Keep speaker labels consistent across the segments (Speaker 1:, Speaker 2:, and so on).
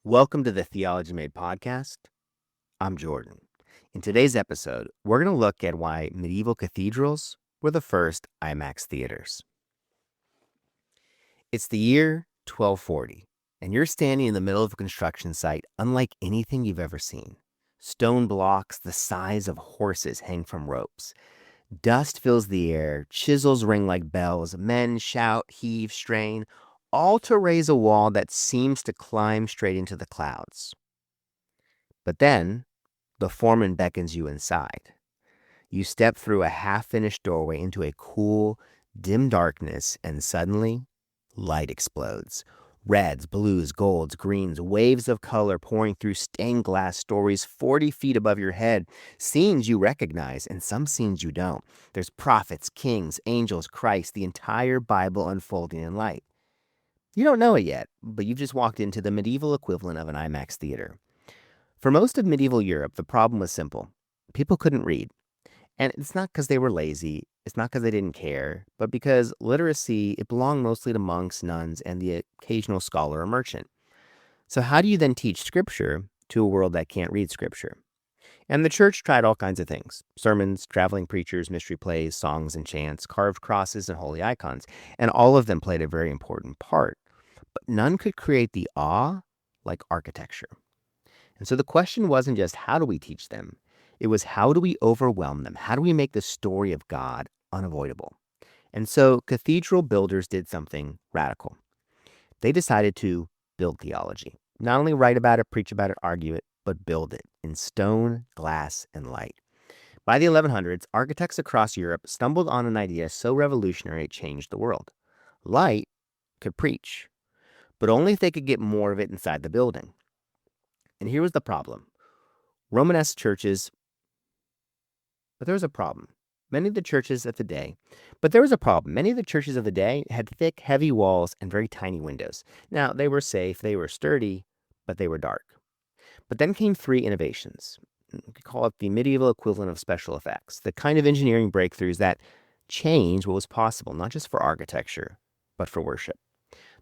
Speaker 1: Welcome to the Theology Made podcast. I'm Jordan. In today's episode, we're going to look at why medieval cathedrals were the first IMAX theaters. It's the year 1240, and you're standing in the middle of a construction site unlike anything you've ever seen. Stone blocks the size of horses hang from ropes. Dust fills the air, chisels ring like bells, men shout, heave, strain, all to raise a wall that seems to climb straight into the clouds. But then, the foreman beckons you inside. You step through a half-finished doorway into a cool, dim darkness, and suddenly, light explodes. Reds, blues, golds, greens, waves of color pouring through stained glass stories 40 feet above your head. Scenes you recognize, and some scenes you don't. There's prophets, kings, angels, Christ, the entire Bible unfolding in light. You don't know it yet, but you've just walked into the medieval equivalent of an IMAX theater. For most of medieval Europe, the problem was simple. People couldn't read. And it's not because they were lazy, it's not because they didn't care, but because literacy, it belonged mostly to monks, nuns, and the occasional scholar or merchant. So how do you then teach scripture to a world that can't read scripture? And the church tried all kinds of things: sermons, traveling preachers, mystery plays, songs and chants, carved crosses, and holy icons. And all of them played a very important part. But none could create the awe like architecture. And so the question wasn't just how do we teach them? It was how do we overwhelm them? How do we make the story of God unavoidable? And so cathedral builders did something radical. They decided to build theology. Not only write about it, preach about it, argue it, but build it in stone, glass, and light. By the 1100s, architects across Europe stumbled on an idea so revolutionary it changed the world. Light could preach, but only if they could get more of it inside the building. And here was the problem. Romanesque churches, but there was a problem. Many of the churches of the day had thick, heavy walls and very tiny windows. Now, they were safe, they were sturdy, but they were dark. But then came three innovations. We could call it the medieval equivalent of special effects, the kind of engineering breakthroughs that changed what was possible, not just for architecture, but for worship.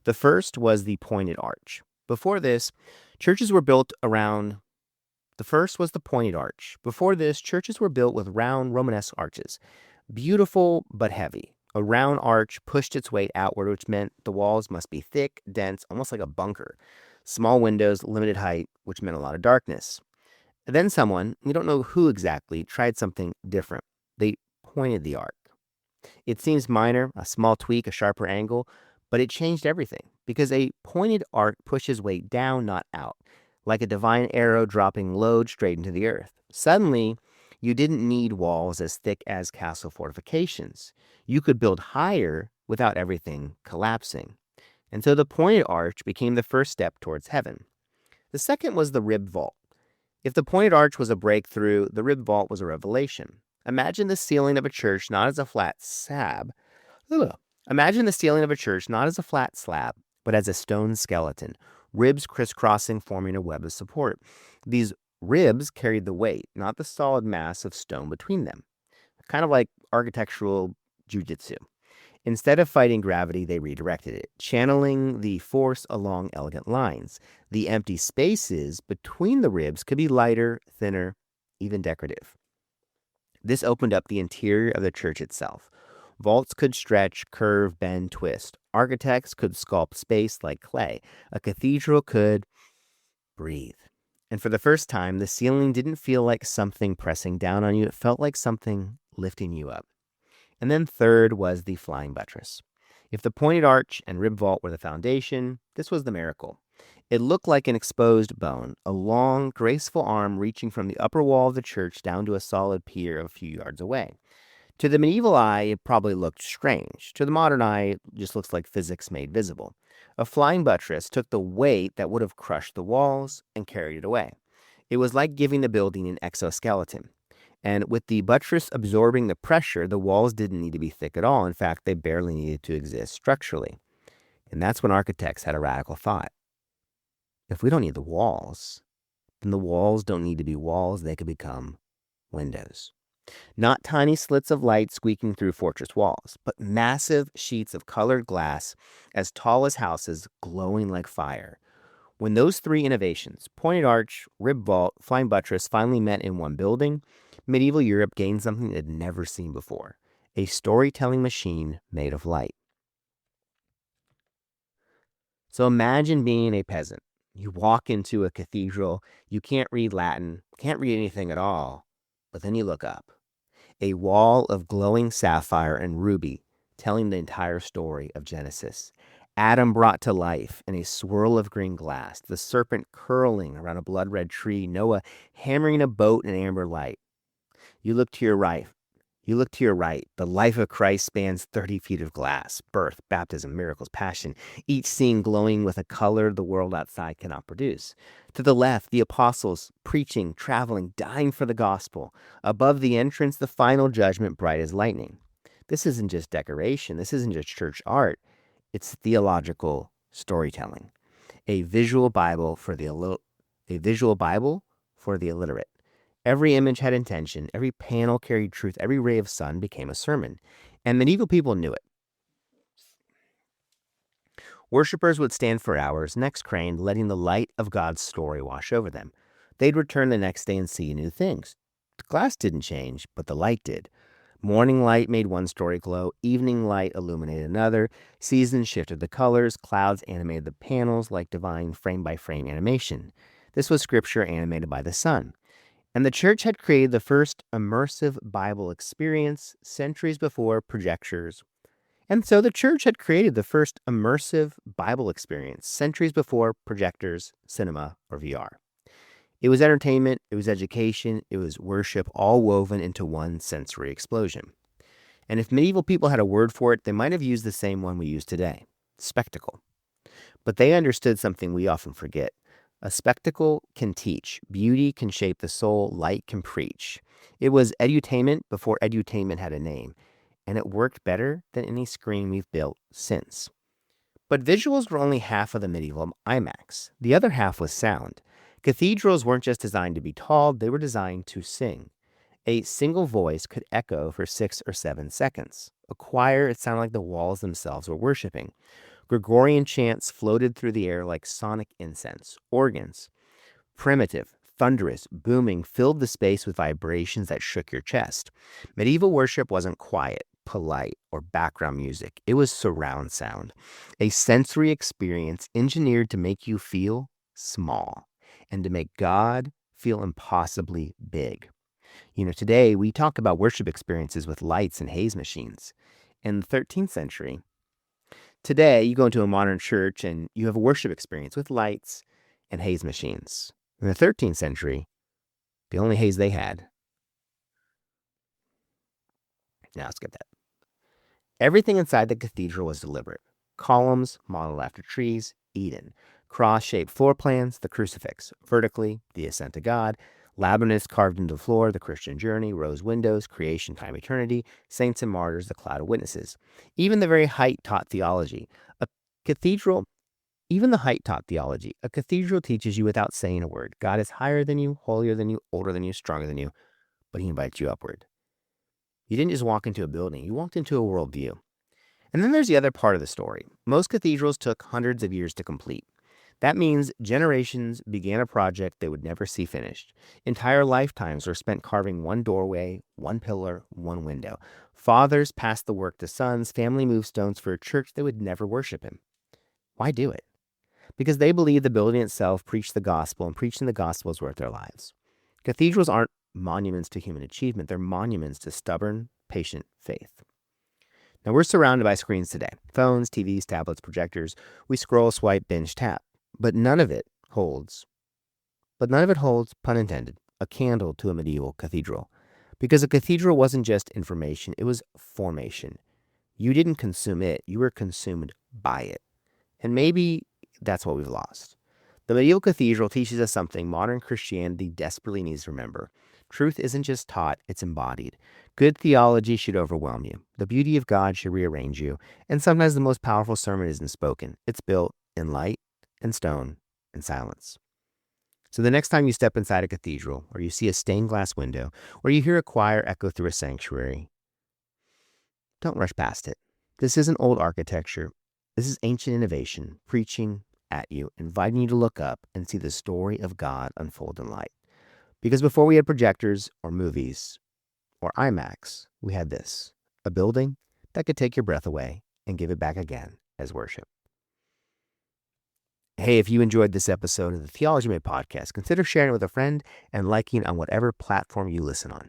Speaker 1: The first was the pointed arch. Before this, churches were built around The first was the pointed arch. Before this, churches were built with round Romanesque arches, beautiful but heavy. A round arch pushed its weight outward, which meant the walls must be thick, dense, almost like a bunker. Small windows, limited height, which meant a lot of darkness. And then someone, we don't know who exactly, tried something different. They pointed the arch. It seems minor, a small tweak, a sharper angle, but it changed everything because a pointed arc pushes weight down, not out, like a divine arrow dropping load straight into the earth. Suddenly, you didn't need walls as thick as castle fortifications. You could build higher without everything collapsing. And so the pointed arch became the first step towards heaven. The second was the ribbed vault. If the pointed arch was a breakthrough, the ribbed vault was a revelation. Imagine the ceiling of a church not as a flat slab, but as a stone skeleton, ribs crisscrossing, forming a web of support. These ribs carried the weight, not the solid mass of stone between them. Kind of like architectural jujitsu. Instead of fighting gravity, they redirected it, channeling the force along elegant lines. The empty spaces between the ribs could be lighter, thinner, even decorative. This opened up the interior of the church itself. Vaults could stretch, curve, bend, twist. Architects could sculpt space like clay. A cathedral could breathe. And for the first time, the ceiling didn't feel like something pressing down on you. It felt like something lifting you up. And then third was the flying buttress. If the pointed arch and rib vault were the foundation, this was the miracle. It looked like an exposed bone, a long, graceful arm reaching from the upper wall of the church down to a solid pier a few yards away. To the medieval eye, it probably looked strange. To the modern eye, it just looks like physics made visible. A flying buttress took the weight that would have crushed the walls and carried it away. It was like giving the building an exoskeleton. And with the buttress absorbing the pressure, the walls didn't need to be thick at all. In fact, they barely needed to exist structurally. And that's when architects had a radical thought. If we don't need the walls, then the walls don't need to be walls. They could become windows. Not tiny slits of light squeaking through fortress walls, but massive sheets of colored glass as tall as houses, glowing like fire. When those three innovations, pointed arch, rib vault, flying buttress, finally met in one building, medieval Europe gained something it had never seen before: a storytelling machine made of light. So imagine being a peasant. You walk into a cathedral, you can't read Latin, can't read anything at all, but then you look up. A wall of glowing sapphire and ruby telling the entire story of Genesis. Adam brought to life in a swirl of green glass, the serpent curling around a blood-red tree, Noah hammering a boat in amber light. You look to your right. You look to your right. The life of Christ spans 30 feet of glass: birth, baptism, miracles, passion, each scene glowing with a color the world outside cannot produce. To the left, the apostles preaching, traveling, dying for the gospel. Above the entrance, the final judgment, bright as lightning. This isn't just decoration. This isn't just church art. It's theological storytelling. A visual Bible for the illiterate. Every image had intention, every panel carried truth, every ray of sun became a sermon. And medieval people knew it. Worshippers would stand for hours, necks craned, letting the light of God's story wash over them. They'd return the next day and see new things. The glass didn't change, but the light did. Morning light made one story glow, evening light illuminated another, seasons shifted the colors, clouds animated the panels like divine frame-by-frame animation. This was scripture animated by the sun. And the church had created the first immersive Bible experience centuries before projectors. And so the church had created the first immersive Bible experience centuries before projectors, cinema, or VR. It was entertainment, it was education, it was worship, all woven into one sensory explosion. And if medieval people had a word for it, they might have used the same one we use today: spectacle. But they understood something we often forget. A spectacle can teach, beauty can shape the soul, light can preach. It was edutainment before edutainment had a name, and it worked better than any screen we've built since. But visuals were only half of the medieval IMAX. The other half was sound. Cathedrals weren't just designed to be tall, they were designed to sing. A single voice could echo for 6 or 7 seconds. A choir, it sounded like the walls themselves were worshiping. Gregorian chants floated through the air like sonic incense. Organs, primitive, thunderous, booming, filled the space with vibrations that shook your chest. Medieval worship wasn't quiet, polite, or background music. It was surround sound, a sensory experience engineered to make you feel small and to make God feel impossibly big. Today we talk about worship experiences with lights and haze machines. In the 13th century, today, you go into a modern church and you have a worship experience with lights and haze machines. In the 13th century, the only haze they had. Now, skip that. Everything inside the cathedral was deliberate. Columns modeled after trees, Eden. Cross-shaped floor plans, the crucifix. Vertically, the ascent to God. Labyrinths carved into the floor, the Christian journey. Rose windows, creation, time, eternity. Saints and martyrs, the cloud of witnesses. Even the very height taught theology. Even the height taught theology. A cathedral teaches you without saying a word. God is higher than you, holier than you, older than you, stronger than you, but he invites you upward. You didn't just walk into a building, you walked into a worldview. And then there's the other part of the story. Most cathedrals took hundreds of years to complete. That means generations began a project they would never see finished. Entire lifetimes were spent carving one doorway, one pillar, one window. Fathers passed the work to sons, family moved stones for a church that would never worship him. Why do it? Because they believed the building itself preached the gospel, and preaching the gospel is worth their lives. Cathedrals aren't monuments to human achievement, they're monuments to stubborn, patient faith. Now, we're surrounded by screens today: phones, TVs, tablets, projectors. We scroll, swipe, binge, tap. But none of it holds, pun intended, a candle to a medieval cathedral. Because a cathedral wasn't just information, it was formation. You didn't consume it, you were consumed by it. And maybe that's what we've lost. The medieval cathedral teaches us something modern Christianity desperately needs to remember. Truth isn't just taught, it's embodied. Good theology should overwhelm you. The beauty of God should rearrange you. And sometimes the most powerful sermon isn't spoken. It's built in light and stone and silence. So the next time you step inside a cathedral, or you see a stained glass window, or you hear a choir echo through a sanctuary, don't rush past it. This isn't old architecture. This is ancient innovation, preaching at you, inviting you to look up and see the story of God unfold in light. Because before we had projectors or movies or IMAX, we had this, a building that could take your breath away and give it back again as worship. Hey, if you enjoyed this episode of the Theology Made podcast, consider sharing it with a friend and liking on whatever platform you listen on.